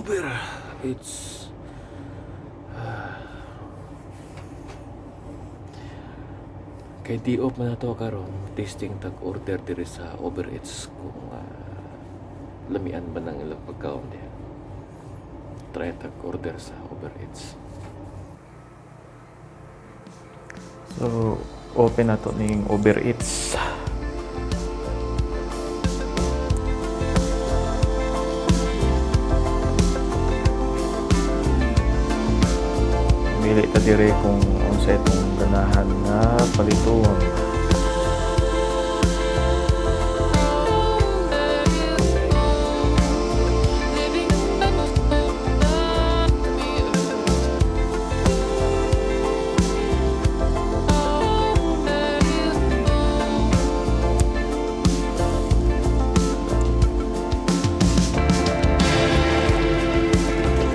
Uber Eats. Kay di-off man na to karon tasting tag-order diri sa Uber Eats kung lamian ba ng ilang pagkaon diha. Try tag-order sa Uber Eats. So, open na to ning Uber Eats. Pili ta dire kung unsa itong ganahan na palituon.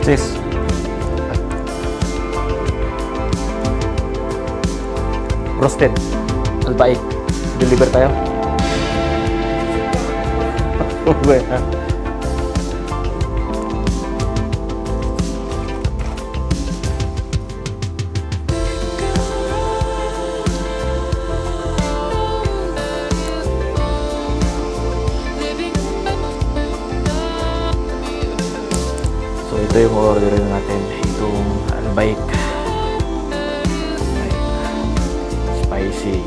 Sis. Roasted Albaik, deliver tayo. Okay. So ito yung order natin, itong Albaik. Spicy.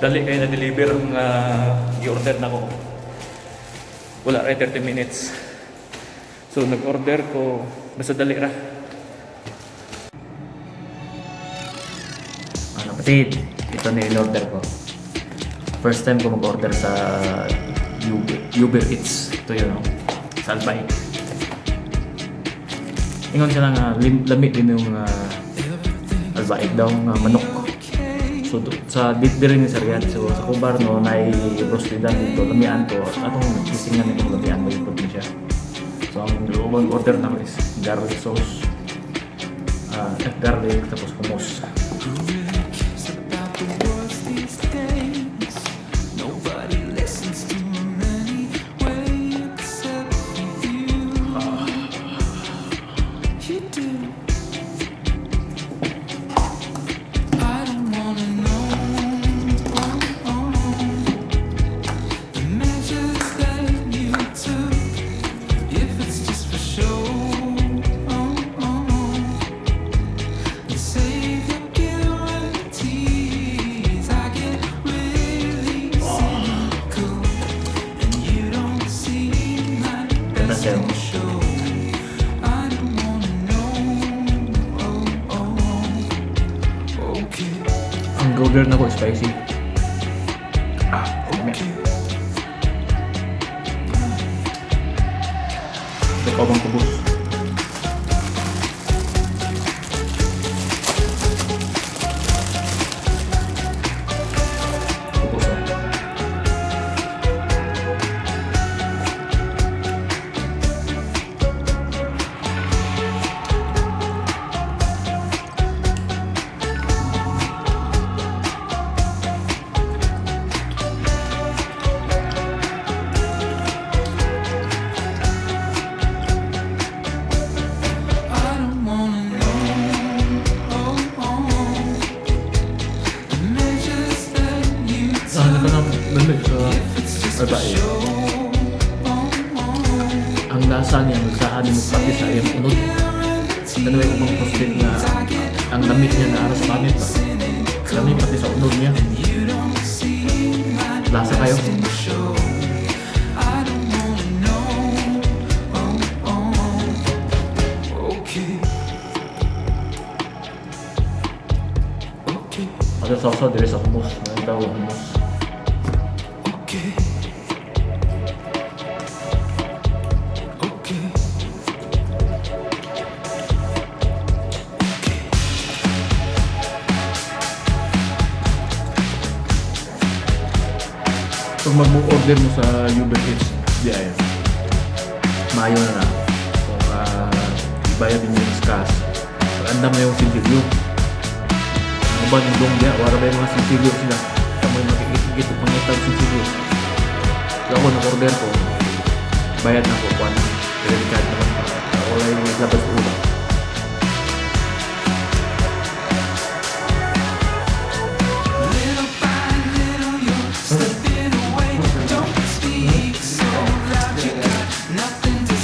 Dali kayo na-deliver ang i-order na ko. Wala rin 30 minutes. So nag-order ko, basta dali ra. Mga kapatid, ito na in-order ko. First time ko mag-order sa Uber Eats. Ito yun, sa Albaik. Ingon siya nga, lamit din yung Albaik daw, manok. So sa diri ni Sarian, so sa kubar no nay roastedan dito lamian to atong isingan nitong lamian mo yung probinsya. So ang order na is garlic sauce, garlic, tapos hummus. Ang order na ko spicy. Ikaw bang kubos? Kubos ah. Ano ka na lamig sa babae? Ang lasa niya, magsahan mo pati sa iyang unod. Kanaway ko bang posted na ang lamig niya na aras sa kamit ba? Lamig pati sa unod niya. Lasa kayo? Ada sausa dari sa hummus, may tawag hummus. Pag mag-order mo sa Uber Eats, di ay mayo na na. Kung ibayad din yung cash, andam na yung sintilyo. Ang ba yung dong diya, wala ba yung mga sintilyo sila? Kamo yung makikikit o pangitag sintilyo. Kaya ako nag-order ko, bayad na ko, kuwan, credit card naman para wala yung naglabas ulang.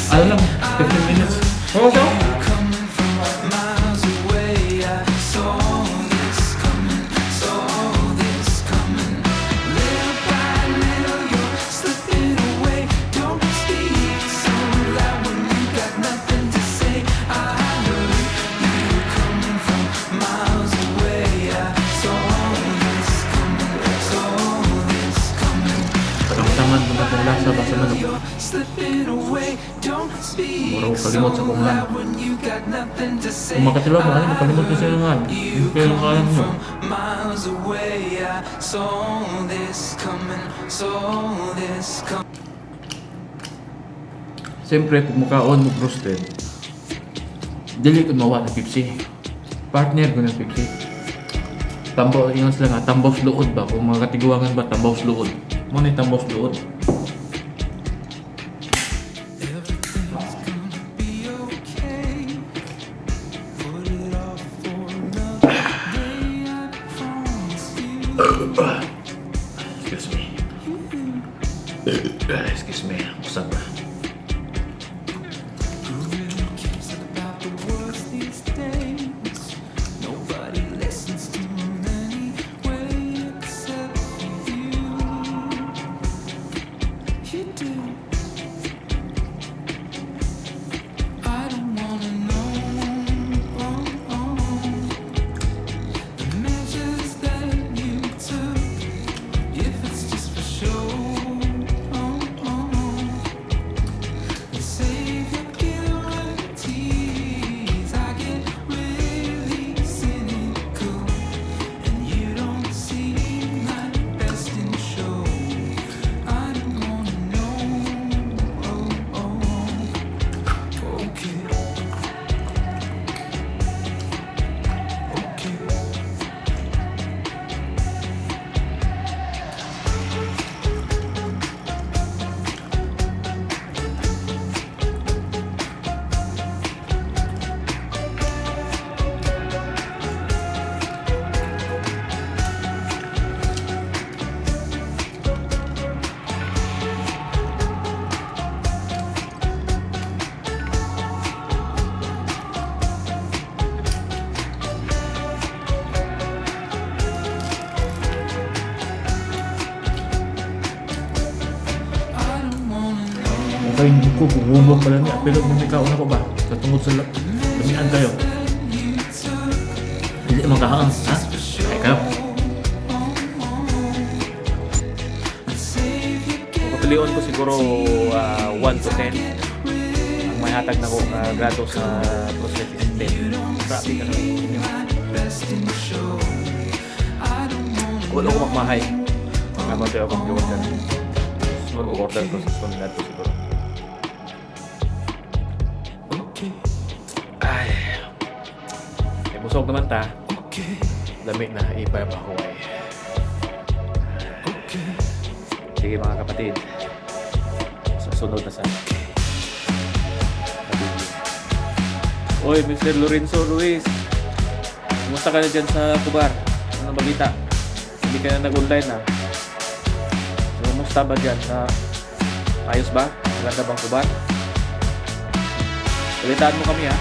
Ano lang, 15 minutes. Oo, so? Tangan mo na kung lasa ba sa manok. Muro kalimot sa kong lang. Kung makatilaw mo, makalimot na siya ng han. Kaya ang kaya mo. Siyempre, kung makaon mo roasted, dili ko mawa na Pepsi. Partner ko ng Pepsi. Tambaw, yun sila nga, tambaw sa luod ba? Kung mga katiguangan ba, tambaw sa luod. Muna yung tambaw sa luod. Excuse me. Excuse me. Usap ba? Kaya hindi ko bumubog pala niya. Pero bumikaon ako ba? Katungod sa lamian kayo. Hindi magkahang, ha? Kaya kayo. Kung kapilion ko siguro 1 to 10 ang may hatag na ko grado sa process is 10. Grabe ka naman inyo. Wala ko magmahay. Naman tayo akong i-order. Mag-order ko sa sunod ko siguro. Ay. Eh, busog naman ta. Lamig na, ipay pa ako eh. Sige mga kapatid. Sa sunod na sana. Oy, Mr. Lorenzo Ruiz. Kumusta ka na dyan sa Kubar? Ano balita? Hindi ka na nag-online na. Kumusta ba dyan? Ayos ba? Maganda bang Kubar? Balitaan mo kami ha.